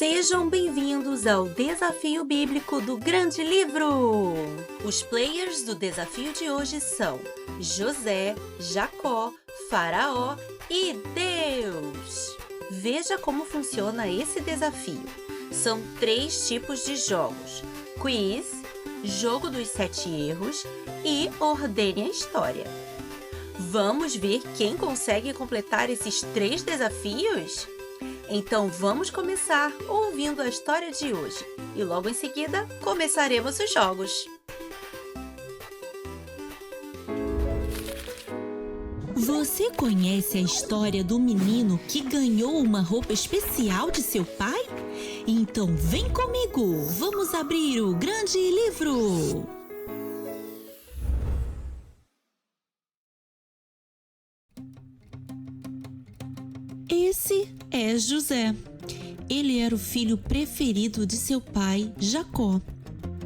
Sejam bem-vindos ao Desafio Bíblico do Grande Livro! Os players do desafio de hoje são José, Jacó, Faraó e Deus! Veja como funciona esse desafio. São 3 tipos de jogos: quiz, jogo dos 7 erros e ordene a história. Vamos ver quem consegue completar esses 3 desafios? Então vamos começar ouvindo a história de hoje e logo em seguida começaremos os jogos. Você conhece a história do menino que ganhou uma roupa especial de seu pai? Então vem comigo, vamos abrir o Grande Livro! Esse é José. Ele era o filho preferido de seu pai, Jacó.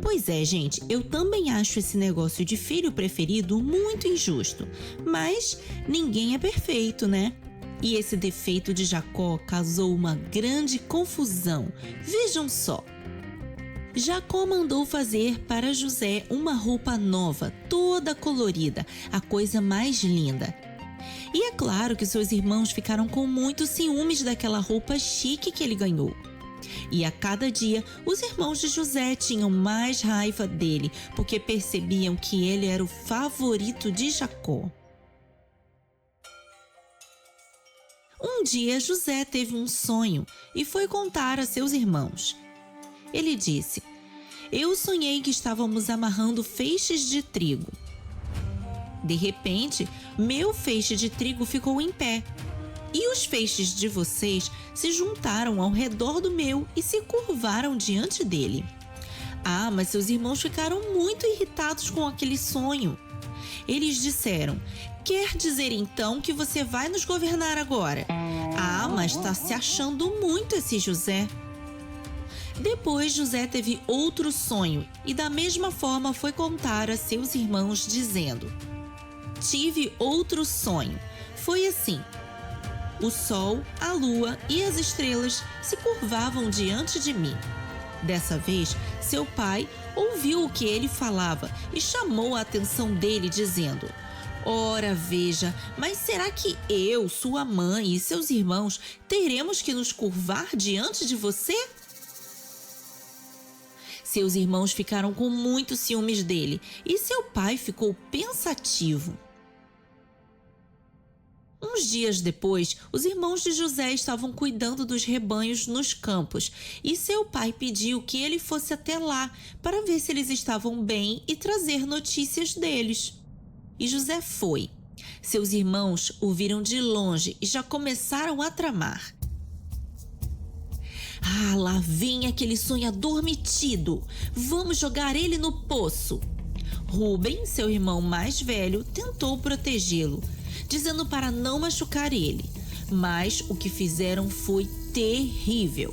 Pois é, gente, eu também acho esse negócio de filho preferido muito injusto. Mas ninguém é perfeito, né? E esse defeito de Jacó causou uma grande confusão. Vejam só. Jacó mandou fazer para José uma roupa nova, toda colorida, a coisa mais linda. E é claro que seus irmãos ficaram com muitos ciúmes daquela roupa chique que ele ganhou. E a cada dia, os irmãos de José tinham mais raiva dele, porque percebiam que ele era o favorito de Jacó. Um dia, José teve um sonho e foi contar a seus irmãos. Ele disse: "Eu sonhei que estávamos amarrando feixes de trigo. De repente, meu feixe de trigo ficou em pé, e os feixes de vocês se juntaram ao redor do meu e se curvaram diante dele." Ah, mas seus irmãos ficaram muito irritados com aquele sonho. Eles disseram: "Quer dizer então que você vai nos governar agora? Ah, mas está se achando muito esse José." Depois José teve outro sonho e da mesma forma foi contar a seus irmãos dizendo: "Tive outro sonho. Foi assim: o sol, a lua e as estrelas se curvavam diante de mim. Dessa vez, seu pai ouviu o que ele falava e chamou a atenção dele, dizendo: Ora, veja, mas será que eu, sua mãe e seus irmãos teremos que nos curvar diante de você?" Seus irmãos ficaram com muitos ciúmes dele e seu pai ficou pensativo. Uns dias depois, os irmãos de José estavam cuidando dos rebanhos nos campos e seu pai pediu que ele fosse até lá para ver se eles estavam bem e trazer notícias deles. E José foi. Seus irmãos o viram de longe e já começaram a tramar. "Ah, lá vem aquele sonhador metido! Vamos jogar ele no poço!" Rúben, seu irmão mais velho, tentou protegê-lo, dizendo para não machucar ele, mas o que fizeram foi terrível.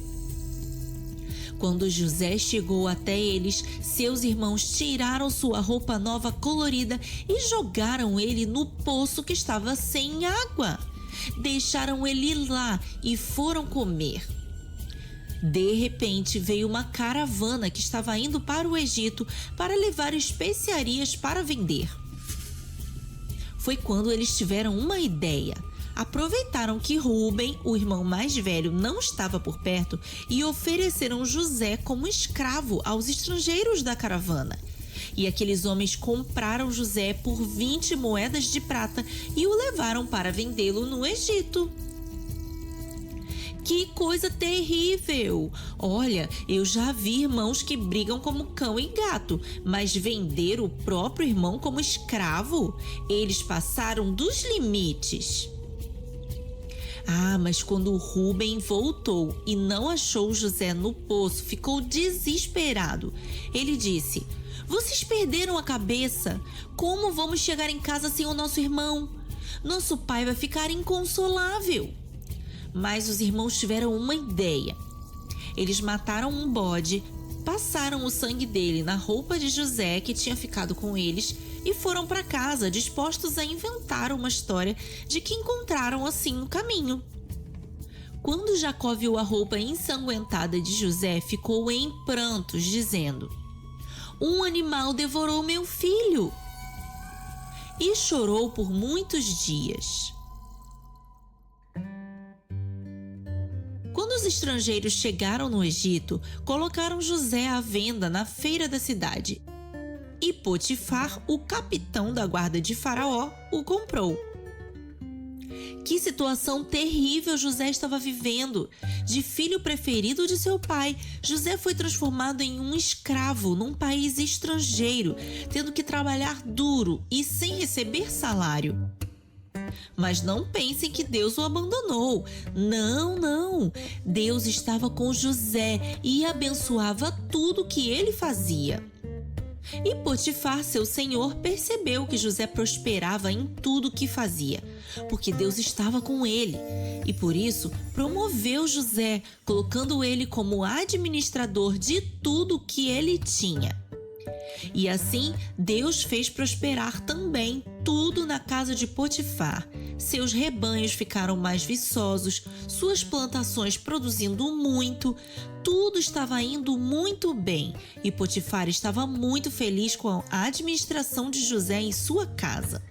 Quando José chegou até eles, seus irmãos tiraram sua roupa nova colorida e jogaram ele no poço que estava sem água. Deixaram ele lá e foram comer. De repente, veio uma caravana que estava indo para o Egito para levar especiarias para vender. Foi quando eles tiveram uma ideia. Aproveitaram que Rúben, o irmão mais velho, não estava por perto e ofereceram José como escravo aos estrangeiros da caravana. E aqueles homens compraram José por 20 moedas de prata e o levaram para vendê-lo no Egito. Que coisa terrível! Olha, eu já vi irmãos que brigam como cão e gato, mas vender o próprio irmão como escravo? Eles passaram dos limites. Ah, mas quando Rúben voltou e não achou José no poço, ficou desesperado. Ele disse: "Vocês perderam a cabeça? Como vamos chegar em casa sem o nosso irmão? Nosso pai vai ficar inconsolável." Mas os irmãos tiveram uma ideia. Eles mataram um bode, passaram o sangue dele na roupa de José, que tinha ficado com eles, e foram para casa, dispostos a inventar uma história de que encontraram assim no caminho. Quando Jacó viu a roupa ensanguentada de José, ficou em prantos, dizendo: "Um animal devorou meu filho!" E chorou por muitos dias. Quando os estrangeiros chegaram no Egito, colocaram José à venda na feira da cidade. E Potifar, o capitão da guarda de Faraó, o comprou. Que situação terrível José estava vivendo! De filho preferido de seu pai, José foi transformado em um escravo num país estrangeiro, tendo que trabalhar duro e sem receber salário. Mas não pensem que Deus o abandonou. Não, não. Deus estava com José e abençoava tudo que ele fazia. E Potifar, seu senhor, percebeu que José prosperava em tudo que fazia, porque Deus estava com ele. E por isso promoveu José, colocando ele como administrador de tudo que ele tinha. E assim Deus fez prosperar também tudo na casa de Potifar. Seus rebanhos ficaram mais viçosos, suas plantações produzindo muito, tudo estava indo muito bem e Potifar estava muito feliz com a administração de José em sua casa.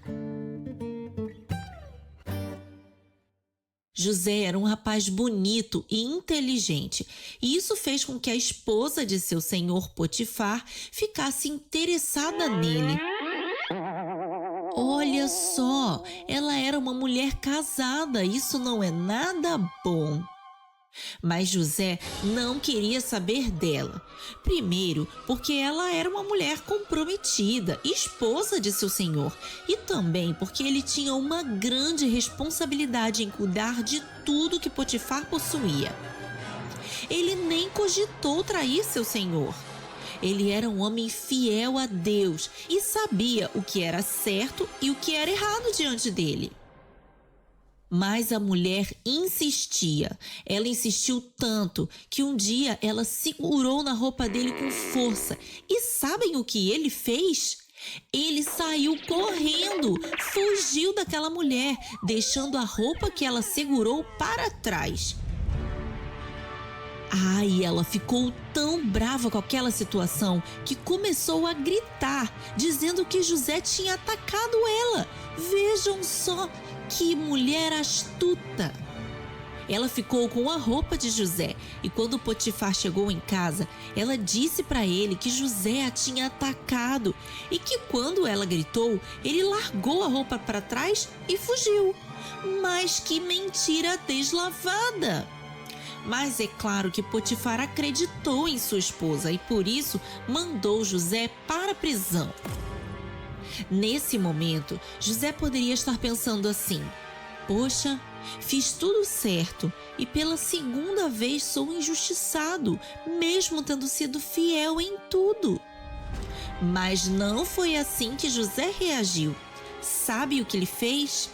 José era um rapaz bonito e inteligente, e isso fez com que a esposa de seu senhor Potifar ficasse interessada nele. Olha só, ela era uma mulher casada, isso não é nada bom. Mas José não queria saber dela. Primeiro, porque ela era uma mulher comprometida, esposa de seu senhor, e também porque ele tinha uma grande responsabilidade em cuidar de tudo que Potifar possuía. Ele nem cogitou trair seu senhor. Ele era um homem fiel a Deus e sabia o que era certo e o que era errado diante dele. Mas a mulher insistia. Ela insistiu tanto que um dia ela segurou na roupa dele com força. E sabem o que ele fez? Ele saiu correndo, fugiu daquela mulher, deixando a roupa que ela segurou para trás. E ela ficou tão brava com aquela situação que começou a gritar, dizendo que José tinha atacado ela. Vejam só que mulher astuta! Ela ficou com a roupa de José e quando Potifar chegou em casa, ela disse para ele que José a tinha atacado e que quando ela gritou, ele largou a roupa para trás e fugiu. Mas que mentira deslavada! Mas é claro que Potifar acreditou em sua esposa e por isso mandou José para a prisão. Nesse momento, José poderia estar pensando assim: poxa, fiz tudo certo e pela segunda vez sou injustiçado, mesmo tendo sido fiel em tudo. Mas não foi assim que José reagiu. Sabe o que ele fez?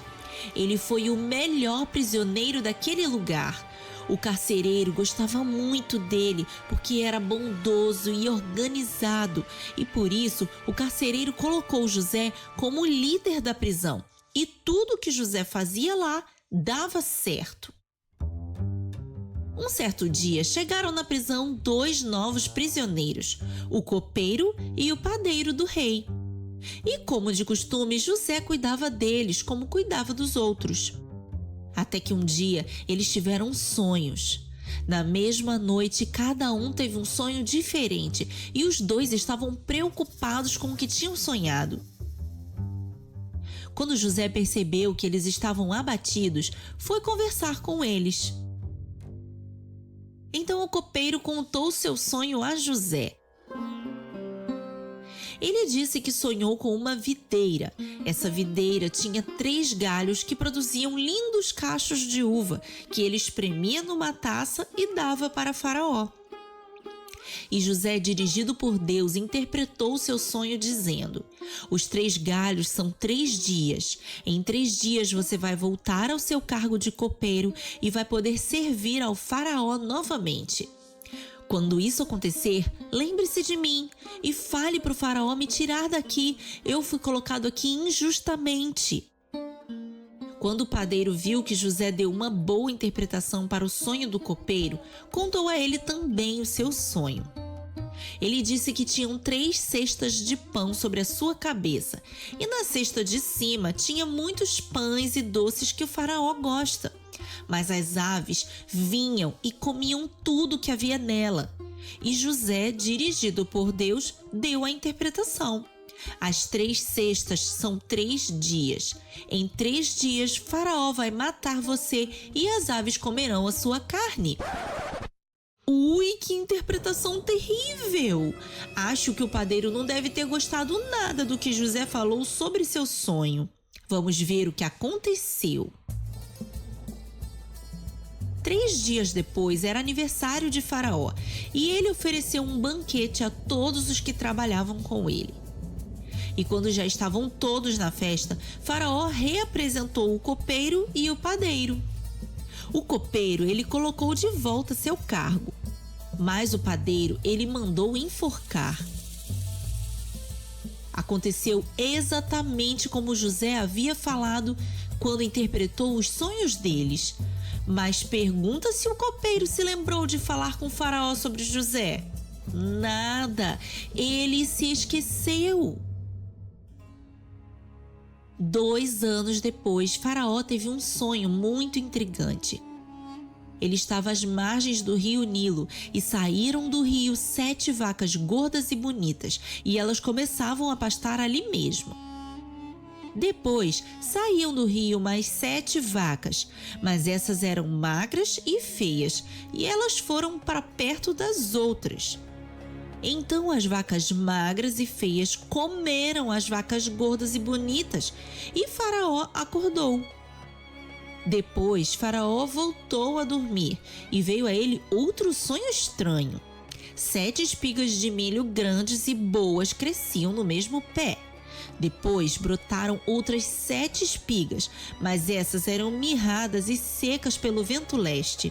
Ele foi o melhor prisioneiro daquele lugar. O carcereiro gostava muito dele porque era bondoso e organizado e por isso o carcereiro colocou José como líder da prisão e tudo que José fazia lá dava certo. Um certo dia chegaram na prisão 2 novos prisioneiros, o copeiro e o padeiro do rei. E como de costume, José cuidava deles como cuidava dos outros. Até que um dia eles tiveram sonhos. Na mesma noite, cada um teve um sonho diferente e os 2 estavam preocupados com o que tinham sonhado. Quando José percebeu que eles estavam abatidos, foi conversar com eles. Então o copeiro contou seu sonho a José. Ele disse que sonhou com uma videira. Essa videira tinha 3 galhos que produziam lindos cachos de uva, que ele espremia numa taça e dava para Faraó. E José, dirigido por Deus, interpretou seu sonho dizendo: os 3 galhos são 3 dias. Em 3 dias você vai voltar ao seu cargo de copeiro e vai poder servir ao Faraó novamente. Quando isso acontecer, lembre-se de mim e fale para o Faraó me tirar daqui. Eu fui colocado aqui injustamente. Quando o padeiro viu que José deu uma boa interpretação para o sonho do copeiro, contou a ele também o seu sonho. Ele disse que tinham 3 cestas de pão sobre a sua cabeça, e na cesta de cima tinha muitos pães e doces que o faraó gosta. Mas as aves vinham e comiam tudo que havia nela. E José, dirigido por Deus, deu a interpretação. As 3 cestas são 3 dias. Em 3 dias, Faraó vai matar você e as aves comerão a sua carne. Ui, que interpretação terrível! Acho que o padeiro não deve ter gostado nada do que José falou sobre seu sonho. Vamos ver o que aconteceu. 3 dias depois era aniversário de Faraó e ele ofereceu um banquete a todos os que trabalhavam com ele. E quando já estavam todos na festa, Faraó reapresentou o copeiro e o padeiro. O copeiro ele colocou de volta seu cargo, mas o padeiro ele mandou enforcar. Aconteceu exatamente como José havia falado quando interpretou os sonhos deles. Mas pergunta se o copeiro se lembrou de falar com o faraó sobre José. Nada, ele se esqueceu. 2 anos depois, Faraó teve um sonho muito intrigante. Ele estava às margens do rio Nilo e saíram do rio 7 vacas gordas e bonitas, e elas começavam a pastar ali mesmo. Depois, saíam do rio mais 7 vacas, mas essas eram magras e feias, e elas foram para perto das outras. Então as vacas magras e feias comeram as vacas gordas e bonitas, e Faraó acordou. Depois, Faraó voltou a dormir e veio a ele outro sonho estranho. 7 espigas de milho grandes e boas cresciam no mesmo pé. Depois brotaram outras 7 espigas, mas essas eram mirradas e secas pelo vento leste.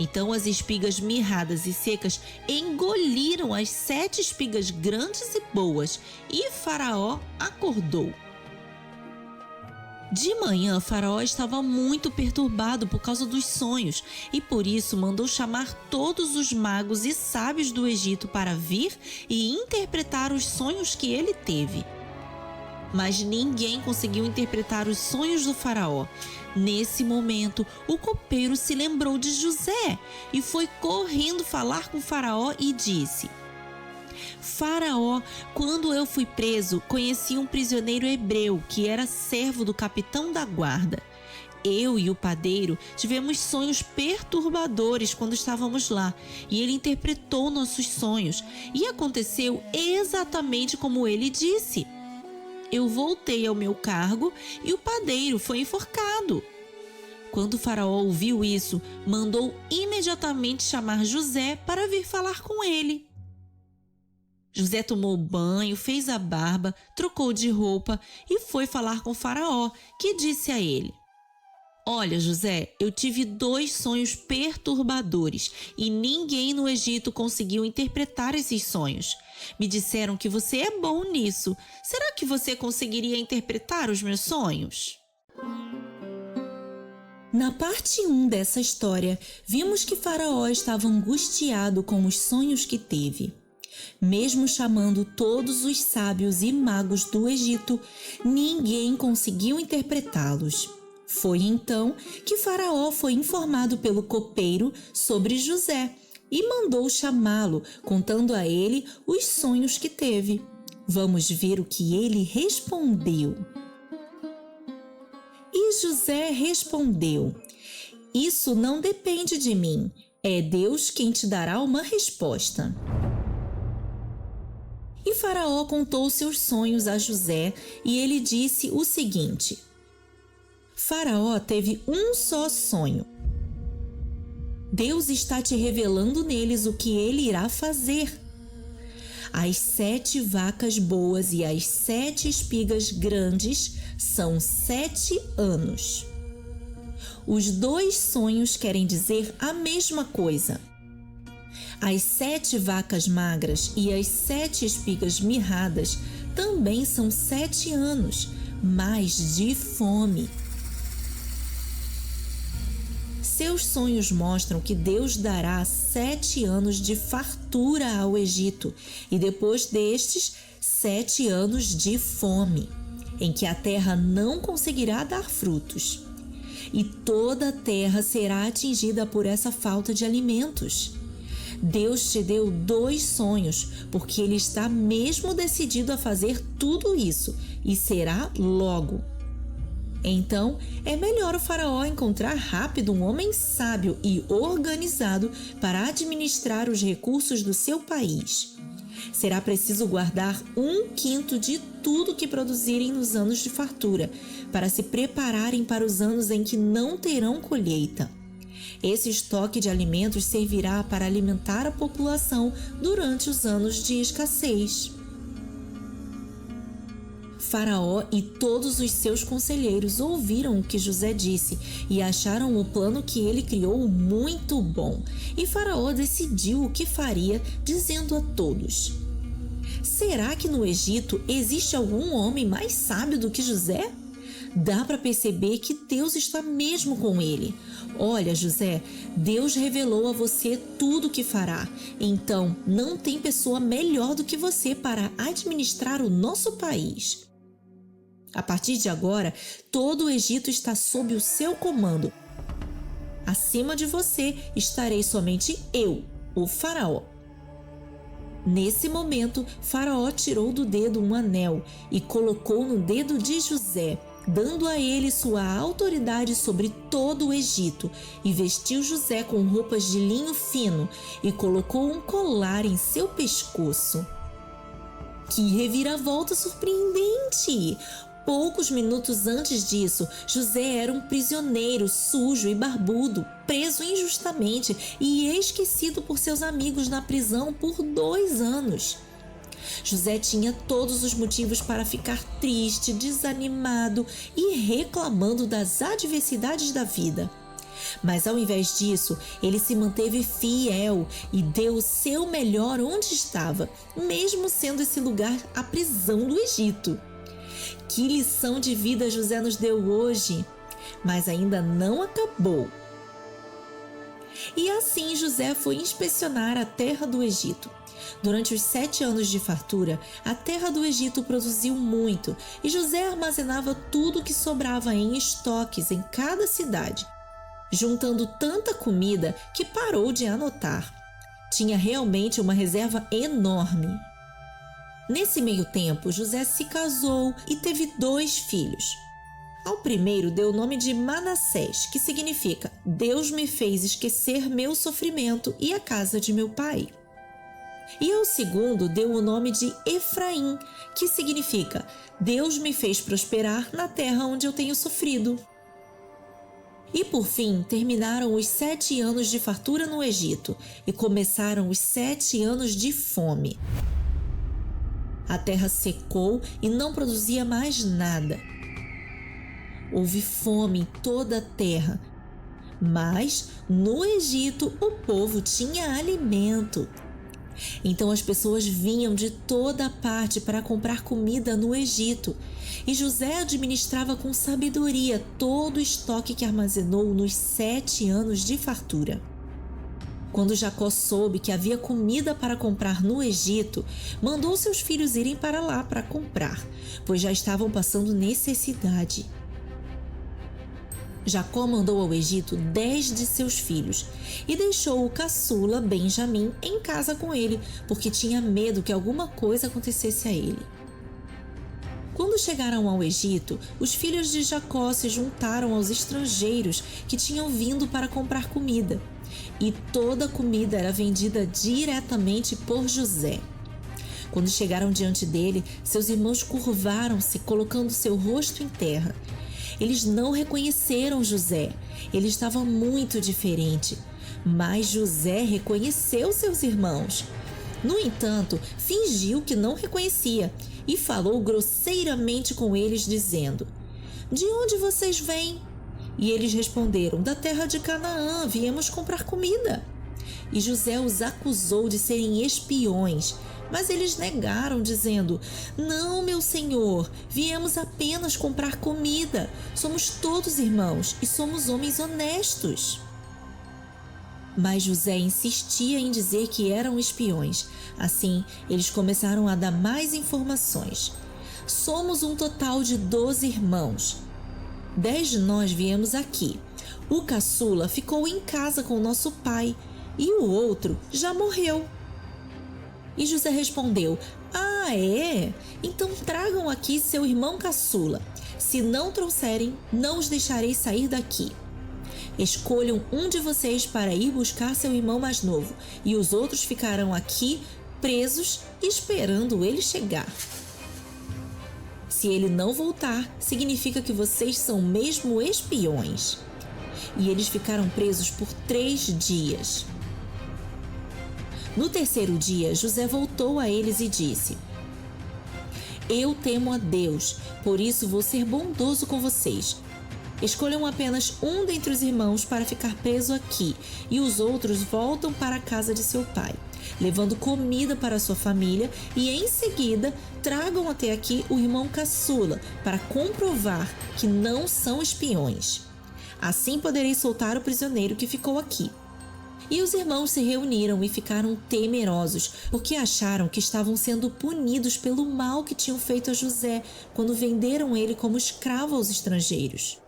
Então as espigas mirradas e secas engoliram as 7 espigas grandes e boas, e Faraó acordou. De manhã, Faraó estava muito perturbado por causa dos sonhos e por isso mandou chamar todos os magos e sábios do Egito para vir e interpretar os sonhos que ele teve. Mas ninguém conseguiu interpretar os sonhos do faraó. Nesse momento, o copeiro se lembrou de José e foi correndo falar com o faraó e disse: Faraó, quando eu fui preso, conheci um prisioneiro hebreu que era servo do capitão da guarda. Eu e o padeiro tivemos sonhos perturbadores quando estávamos lá, e ele interpretou nossos sonhos, e aconteceu exatamente como ele disse. Eu voltei ao meu cargo e o padeiro foi enforcado. Quando o faraó ouviu isso, mandou imediatamente chamar José para vir falar com ele. José tomou banho, fez a barba, trocou de roupa e foi falar com o faraó, que disse a ele: Olha, José, eu tive 2 sonhos perturbadores e ninguém no Egito conseguiu interpretar esses sonhos. Me disseram que você é bom nisso. Será que você conseguiria interpretar os meus sonhos? Na parte 1 dessa história, vimos que Faraó estava angustiado com os sonhos que teve. Mesmo chamando todos os sábios e magos do Egito, ninguém conseguiu interpretá-los. Foi então que Faraó foi informado pelo copeiro sobre José e mandou chamá-lo, contando a ele os sonhos que teve. Vamos ver o que ele respondeu. E José respondeu: Isso não depende de mim, é Deus quem te dará uma resposta. E Faraó contou seus sonhos a José e ele disse o seguinte: Faraó teve um só sonho. Deus está te revelando neles o que ele irá fazer. As 7 vacas boas e as 7 espigas grandes são 7 anos. Os 2 sonhos querem dizer a mesma coisa. As 7 vacas magras e as 7 espigas mirradas também são 7 anos, mas de fome. seus sonhos mostram que Deus dará 7 anos de fartura ao Egito e depois destes 7 anos de fome, em que a terra não conseguirá dar frutos. E toda a terra será atingida por essa falta de alimentos. Deus te deu 2 sonhos, porque Ele está mesmo decidido a fazer tudo isso, e será logo. Então, é melhor o faraó encontrar rápido um homem sábio e organizado para administrar os recursos do seu país. Será preciso guardar 1/5 de tudo que produzirem nos anos de fartura, para se prepararem para os anos em que não terão colheita. Esse estoque de alimentos servirá para alimentar a população durante os anos de escassez. Faraó e todos os seus conselheiros ouviram o que José disse e acharam o plano que ele criou muito bom. E Faraó decidiu o que faria, dizendo a todos: será que no Egito existe algum homem mais sábio do que José? Dá para perceber que Deus está mesmo com ele. Olha, José, Deus revelou a você tudo o que fará. Então, não tem pessoa melhor do que você para administrar o nosso país. A partir de agora, todo o Egito está sob o seu comando. Acima de você estarei somente eu, o faraó. Nesse momento, Faraó tirou do dedo um anel e colocou no dedo de José, dando a ele sua autoridade sobre todo o Egito, e vestiu José com roupas de linho fino e colocou um colar em seu pescoço. Que reviravolta surpreendente! Poucos minutos antes disso, José era um prisioneiro sujo e barbudo, preso injustamente e esquecido por seus amigos na prisão por 2 anos. José tinha todos os motivos para ficar triste, desanimado e reclamando das adversidades da vida. Mas ao invés disso, ele se manteve fiel e deu o seu melhor onde estava, mesmo sendo esse lugar a prisão do Egito. Que lição de vida José nos deu hoje! Mas ainda não acabou. E assim José foi inspecionar a terra do Egito. Durante os 7 anos de fartura, a terra do Egito produziu muito e José armazenava tudo que sobrava em estoques em cada cidade, juntando tanta comida que parou de anotar. Tinha realmente uma reserva enorme. Nesse meio tempo, José se casou e teve 2 filhos. Ao primeiro deu o nome de Manassés, que significa Deus me fez esquecer meu sofrimento e a casa de meu pai. E ao segundo deu o nome de Efraim, que significa Deus me fez prosperar na terra onde eu tenho sofrido. E por fim terminaram os 7 anos de fartura no Egito e começaram os 7 anos de fome. A terra secou e não produzia mais nada. Houve fome em toda a terra, mas no Egito o povo tinha alimento. Então as pessoas vinham de toda parte para comprar comida no Egito, e José administrava com sabedoria todo o estoque que armazenou nos 7 anos de fartura. Quando Jacó soube que havia comida para comprar no Egito, mandou seus filhos irem para lá para comprar, pois já estavam passando necessidade. Jacó mandou ao Egito 10 de seus filhos e deixou o caçula Benjamim em casa com ele, porque tinha medo que alguma coisa acontecesse a ele. Quando chegaram ao Egito, os filhos de Jacó se juntaram aos estrangeiros que tinham vindo para comprar comida, e toda a comida era vendida diretamente por José. Quando chegaram diante dele, seus irmãos curvaram-se, colocando seu rosto em terra. Eles não reconheceram José. Ele estava muito diferente. Mas José reconheceu seus irmãos. No entanto, fingiu que não reconhecia e falou grosseiramente com eles, dizendo: "De onde vocês vêm?" E eles responderam: "Da terra de Canaã, viemos comprar comida." E José os acusou de serem espiões, mas eles negaram, dizendo: "Não, meu senhor, viemos apenas comprar comida. Somos todos irmãos e somos homens honestos." Mas José insistia em dizer que eram espiões. Assim, eles começaram a dar mais informações. Somos um total de 12 irmãos. 10 de nós viemos aqui. O caçula ficou em casa com nosso pai e o outro já morreu. E José respondeu: Ah, é? Então tragam aqui seu irmão caçula. Se não trouxerem, não os deixarei sair daqui. Escolham um de vocês para ir buscar seu irmão mais novo, e os outros ficarão aqui presos esperando ele chegar. Se ele não voltar, significa que vocês são mesmo espiões. E eles ficaram presos por 3 dias. No terceiro dia, José voltou a eles e disse: Eu temo a Deus, por isso vou ser bondoso com vocês. Escolham apenas um dentre os irmãos para ficar preso aqui, e os outros voltam para a casa de seu pai, levando comida para sua família, e em seguida tragam até aqui o irmão caçula para comprovar que não são espiões. Assim poderei soltar o prisioneiro que ficou aqui. E os irmãos se reuniram e ficaram temerosos, porque acharam que estavam sendo punidos pelo mal que tinham feito a José quando venderam ele como escravo aos estrangeiros.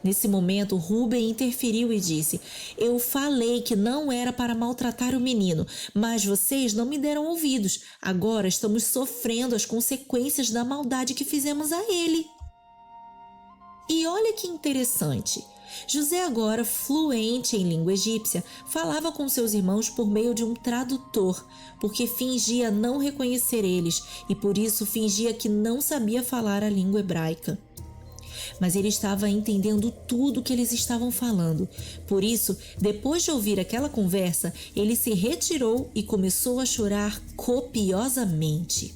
Nesse momento, Rúben interferiu e disse: Eu falei que não era para maltratar o menino, mas vocês não me deram ouvidos. Agora estamos sofrendo as consequências da maldade que fizemos a ele. E olha que interessante. José, agora fluente em língua egípcia, falava com seus irmãos por meio de um tradutor, porque fingia não reconhecer eles e por isso fingia que não sabia falar a língua hebraica. Mas ele estava entendendo tudo o que eles estavam falando. Por isso, depois de ouvir aquela conversa, ele se retirou e começou a chorar copiosamente.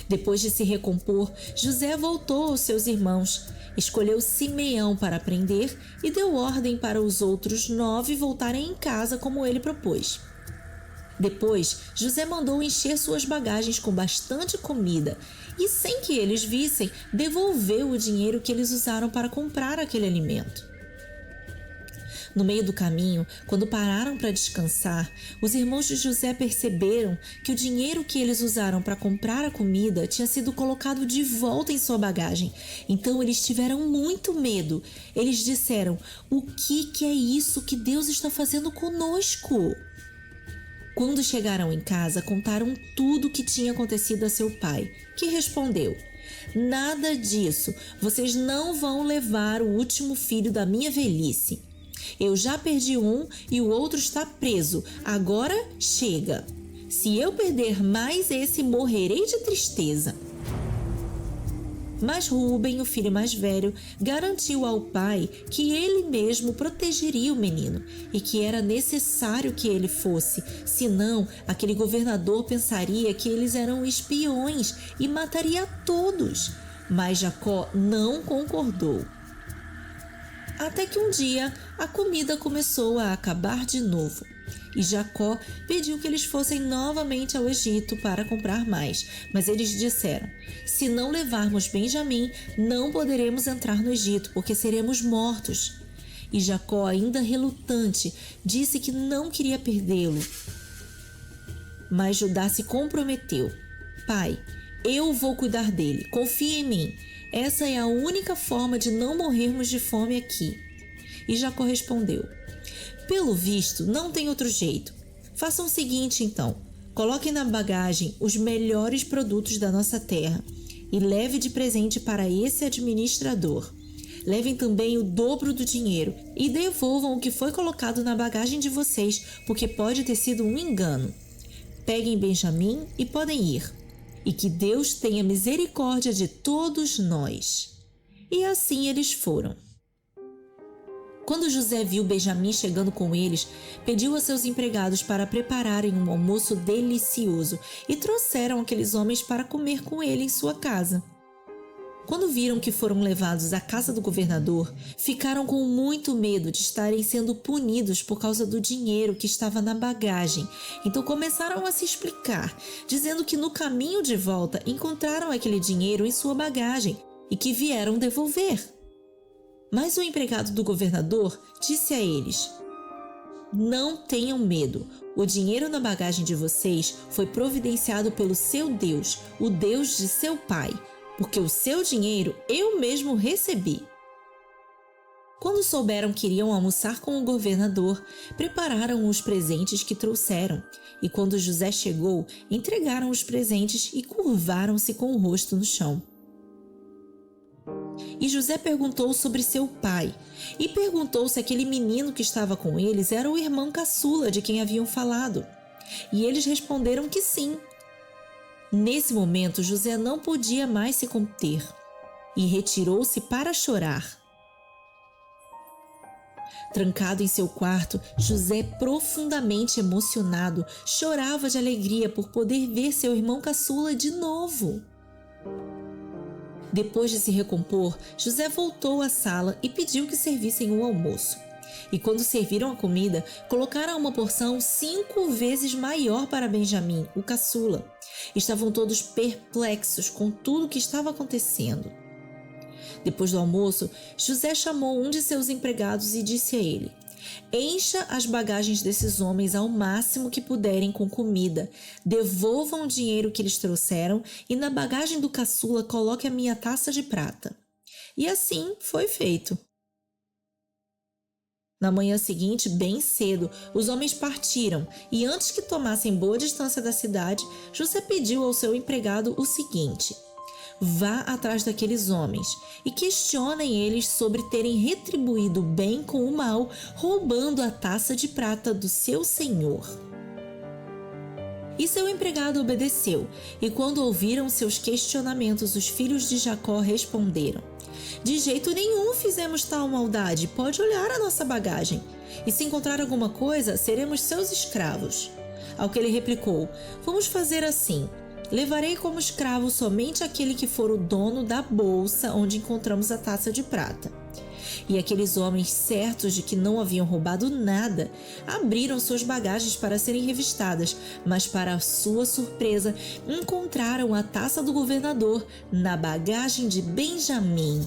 Depois de se recompor, José voltou aos seus irmãos, escolheu Simeão para prender e deu ordem para os outros 9 voltarem em casa como ele propôs. Depois, José mandou encher suas bagagens com bastante comida e, sem que eles vissem, devolveu o dinheiro que eles usaram para comprar aquele alimento. No meio do caminho, quando pararam para descansar, os irmãos de José perceberam que o dinheiro que eles usaram para comprar a comida tinha sido colocado de volta em sua bagagem. Então eles tiveram muito medo. Eles disseram: O que é isso que Deus está fazendo conosco? Quando chegaram em casa, contaram tudo o que tinha acontecido a seu pai, que respondeu: Nada disso, vocês não vão levar o último filho da minha velhice. Eu já perdi um e o outro está preso, agora chega. Se eu perder mais esse, morrerei de tristeza. Mas Rúben, o filho mais velho, garantiu ao pai que ele mesmo protegeria o menino e que era necessário que ele fosse, senão aquele governador pensaria que eles eram espiões e mataria a todos. Mas Jacó não concordou. Até que um dia a comida começou a acabar de novo. E Jacó pediu que eles fossem novamente ao Egito para comprar mais. Mas eles disseram: Se não levarmos Benjamim, não poderemos entrar no Egito, porque seremos mortos. E Jacó, ainda relutante, disse que não queria perdê-lo. Mas Judá se comprometeu: Pai, eu vou cuidar dele, confia em mim. Essa é a única forma de não morrermos de fome aqui. E Jacó respondeu: Pelo visto, não tem outro jeito. Façam o seguinte, então. Coloquem na bagagem os melhores produtos da nossa terra e leve de presente para esse administrador. Levem também o dobro do dinheiro e devolvam o que foi colocado na bagagem de vocês, porque pode ter sido um engano. Peguem Benjamim e podem ir. E que Deus tenha misericórdia de todos nós. E assim eles foram. Quando José viu Benjamim chegando com eles, pediu a seus empregados para prepararem um almoço delicioso e trouxeram aqueles homens para comer com ele em sua casa. Quando viram que foram levados à casa do governador, ficaram com muito medo de estarem sendo punidos por causa do dinheiro que estava na bagagem. Então começaram a se explicar, dizendo que no caminho de volta encontraram aquele dinheiro em sua bagagem e que vieram devolver. Mas o empregado do governador disse a eles: não tenham medo, o dinheiro na bagagem de vocês foi providenciado pelo seu Deus, o Deus de seu pai, porque o seu dinheiro eu mesmo recebi. Quando souberam que iriam almoçar com o governador, prepararam os presentes que trouxeram, e quando José chegou, entregaram os presentes e curvaram-se com o rosto no chão. E José perguntou sobre seu pai, e perguntou se aquele menino que estava com eles era o irmão caçula de quem haviam falado. E eles responderam que sim. Nesse momento, José não podia mais se conter, e retirou-se para chorar. Trancado em seu quarto, José, profundamente emocionado, chorava de alegria por poder ver seu irmão caçula de novo. Depois de se recompor, José voltou à sala e pediu que servissem o almoço. E quando serviram a comida, colocaram uma porção 5 vezes maior para Benjamim, o caçula. Estavam todos perplexos com tudo o que estava acontecendo. Depois do almoço, José chamou um de seus empregados e disse a ele: encha as bagagens desses homens ao máximo que puderem com comida, devolvam o dinheiro que eles trouxeram e na bagagem do caçula coloque a minha taça de prata. E assim foi feito. Na manhã seguinte, bem cedo, os homens partiram e antes que tomassem boa distância da cidade, José pediu ao seu empregado o seguinte: vá atrás daqueles homens e questionem eles sobre terem retribuído o bem com o mal, roubando a taça de prata do seu senhor. E seu empregado obedeceu, e quando ouviram seus questionamentos, os filhos de Jacó responderam: de jeito nenhum fizemos tal maldade, pode olhar a nossa bagagem, e se encontrar alguma coisa, seremos seus escravos. Ao que ele replicou: vamos fazer assim, levarei como escravo somente aquele que for o dono da bolsa onde encontramos a taça de prata. E aqueles homens, certos de que não haviam roubado nada, abriram suas bagagens para serem revistadas, mas para sua surpresa, encontraram a taça do governador na bagagem de Benjamim.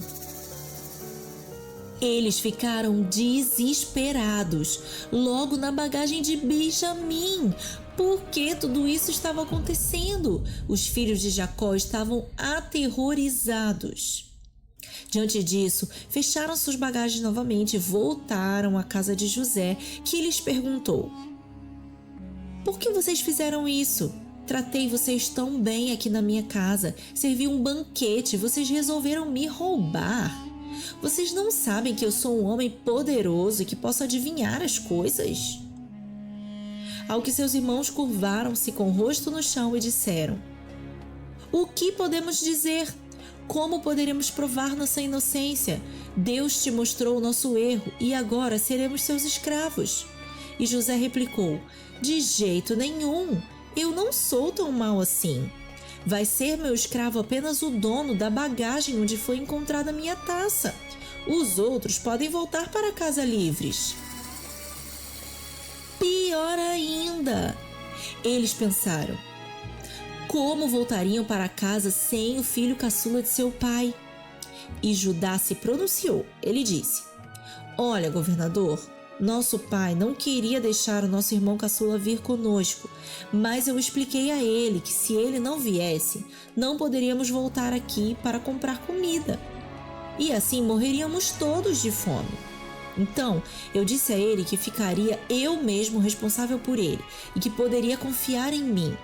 Eles ficaram desesperados, logo na bagagem de Benjamim. Por que tudo isso estava acontecendo? Os filhos de Jacó estavam aterrorizados. Diante disso, fecharam suas bagagens novamente e voltaram à casa de José, que lhes perguntou: por que vocês fizeram isso? Tratei vocês tão bem aqui na minha casa, servi um banquete, vocês resolveram me roubar. Vocês não sabem que eu sou um homem poderoso e que posso adivinhar as coisas? Ao que seus irmãos curvaram-se com o rosto no chão e disseram: o que podemos dizer? Como poderemos provar nossa inocência? Deus te mostrou o nosso erro e agora seremos seus escravos. E José replicou: de jeito nenhum, eu não sou tão mau assim. Vai ser meu escravo apenas o dono da bagagem onde foi encontrada a minha taça. Os outros podem voltar para casa livres. Pior ainda, eles pensaram: como voltariam para casa sem o filho caçula de seu pai? E Judá se pronunciou. Ele disse: olha, governador, nosso pai não queria deixar o nosso irmão caçula vir conosco, mas eu expliquei a ele que se ele não viesse, não poderíamos voltar aqui para comprar comida. E assim morreríamos todos de fome. Então, eu disse a ele que ficaria eu mesmo responsável por ele e que poderia confiar em mim.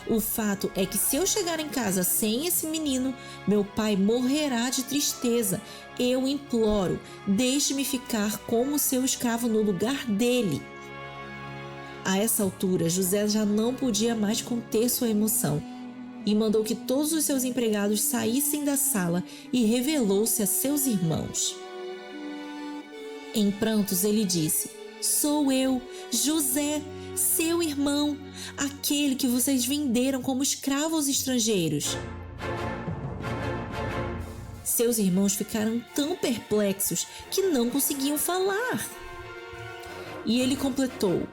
O fato é que se eu chegar em casa sem esse menino, meu pai morrerá de tristeza. Eu imploro, deixe-me ficar como seu escravo no lugar dele. A essa altura, José já não podia mais conter sua emoção e mandou que todos os seus empregados saíssem da sala e revelou-se a seus irmãos. Em prantos, ele disse: sou eu, José, seu irmão, aquele que vocês venderam como escravo aos estrangeiros. Seus irmãos ficaram tão perplexos que não conseguiam falar. E ele completou: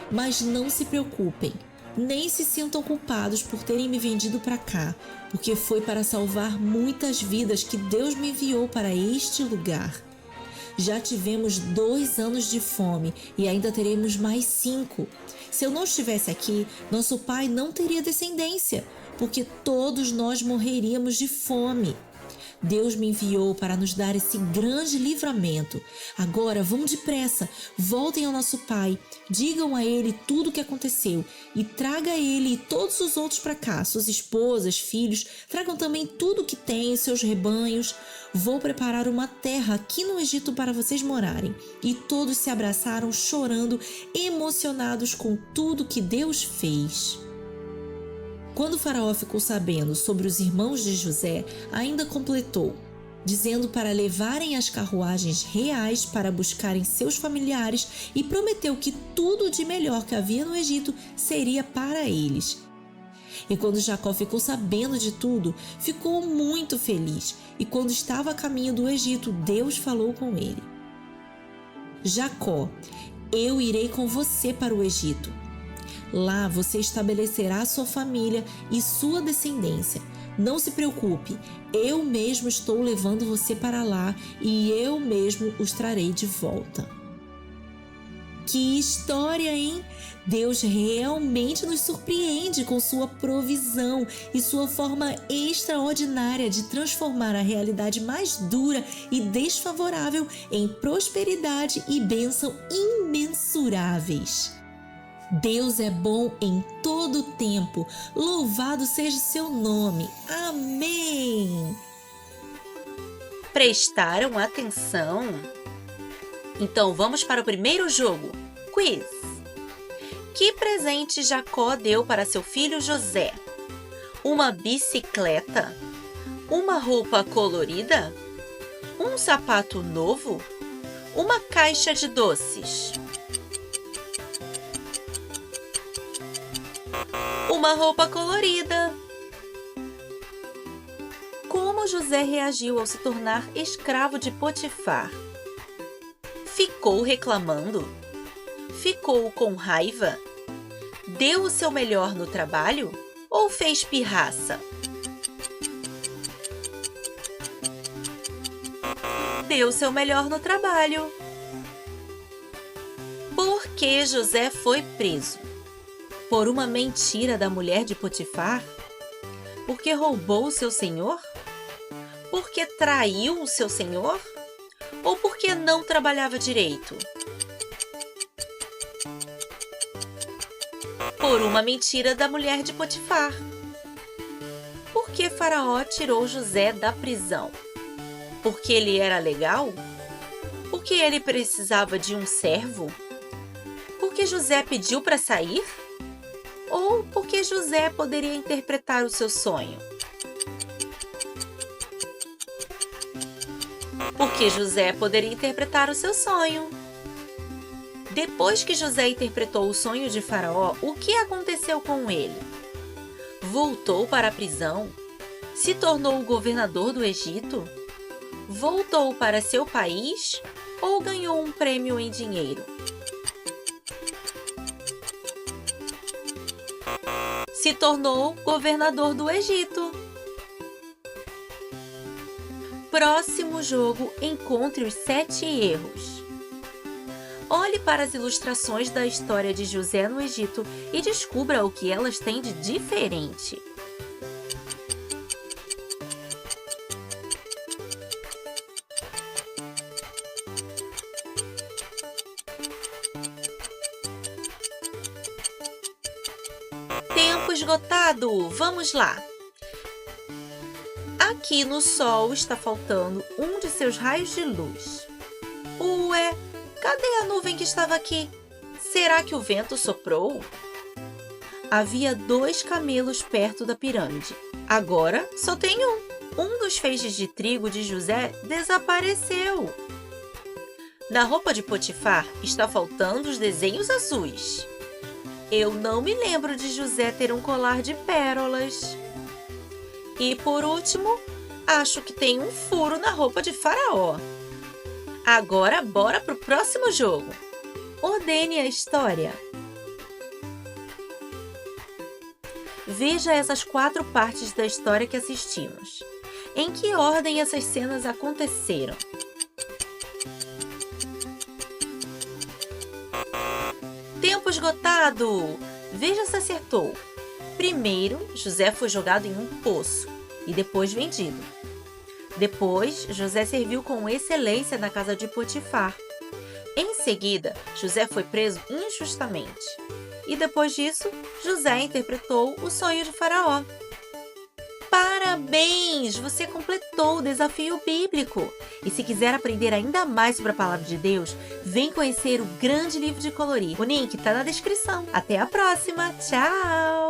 mas não se preocupem, nem se sintam culpados por terem me vendido para cá, porque foi para salvar muitas vidas que Deus me enviou para este lugar. Já tivemos 2 anos de fome e ainda teremos mais 5. Se eu não estivesse aqui, nosso pai não teria descendência, porque todos nós morreríamos de fome. Deus me enviou para nos dar esse grande livramento. Agora, vamos depressa, voltem ao nosso pai, digam a ele tudo o que aconteceu e traga ele e todos os outros para cá, suas esposas, filhos, tragam também tudo o que têm, seus rebanhos. Vou preparar uma terra aqui no Egito para vocês morarem. E todos se abraçaram, chorando, emocionados com tudo que Deus fez. Quando Faraó ficou sabendo sobre os irmãos de José, ainda completou, dizendo para levarem as carruagens reais para buscarem seus familiares e prometeu que tudo de melhor que havia no Egito seria para eles. E quando Jacó ficou sabendo de tudo, ficou muito feliz. E quando estava a caminho do Egito, Deus falou com ele: Jacó, eu irei com você para o Egito. Lá você estabelecerá sua família e sua descendência. Não se preocupe, eu mesmo estou levando você para lá e eu mesmo os trarei de volta. Que história, hein? Deus realmente nos surpreende com sua provisão e sua forma extraordinária de transformar a realidade mais dura e desfavorável em prosperidade e bênção imensuráveis. Deus é bom em todo o tempo. Louvado seja o seu nome. Amém! Prestaram atenção? Então vamos para o primeiro jogo, quiz. Que presente Jacó deu para seu filho José? Uma bicicleta? Uma roupa colorida? Um sapato novo? Uma caixa de doces? Uma roupa colorida. Como José reagiu ao se tornar escravo de Potifar? Ficou reclamando? Ficou com raiva? Deu o seu melhor no trabalho? Ou fez pirraça? Deu o seu melhor no trabalho. Por que José foi preso? Por uma mentira da mulher de Potifar? Porque roubou o seu senhor? Porque traiu o seu senhor? Ou porque não trabalhava direito? Por uma mentira da mulher de Potifar. Por que Faraó tirou José da prisão? Porque ele era legal? Porque ele precisava de um servo? Porque José pediu para sair? Ou porque José poderia interpretar o seu sonho? Porque José poderia interpretar o seu sonho. Depois que José interpretou o sonho de Faraó, o que aconteceu com ele? Voltou para a prisão? Se tornou o governador do Egito? Voltou para seu país? Ou ganhou um prêmio em dinheiro? Se tornou governador do Egito. Próximo jogo, encontre os 7 erros. Olhe para as ilustrações da história de José no Egito e descubra o que elas têm de diferente. Tempo esgotado! Vamos lá! Aqui no Sol está faltando um de seus raios de luz. Ué, cadê a nuvem que estava aqui? Será que o vento soprou? Havia 2 camelos perto da pirâmide. Agora só tem um. Um dos feixes de trigo de José desapareceu. Na roupa de Potifar está faltando os desenhos azuis. Eu não me lembro de José ter um colar de pérolas. E por último, acho que tem um furo na roupa de Faraó. Agora bora pro próximo jogo. Ordene a história. Veja essas 4 partes da história que assistimos. Em que ordem essas cenas aconteceram? Tempo esgotado! Veja se acertou. Primeiro, José foi jogado em um poço e depois vendido. Depois, José serviu com excelência na casa de Potifar. Em seguida, José foi preso injustamente. E depois disso, José interpretou o sonho de Faraó. Parabéns! Você completou o desafio bíblico! E se quiser aprender ainda mais sobre a Palavra de Deus, vem conhecer o grande livro de colorir. O link está na descrição. Até a próxima! Tchau!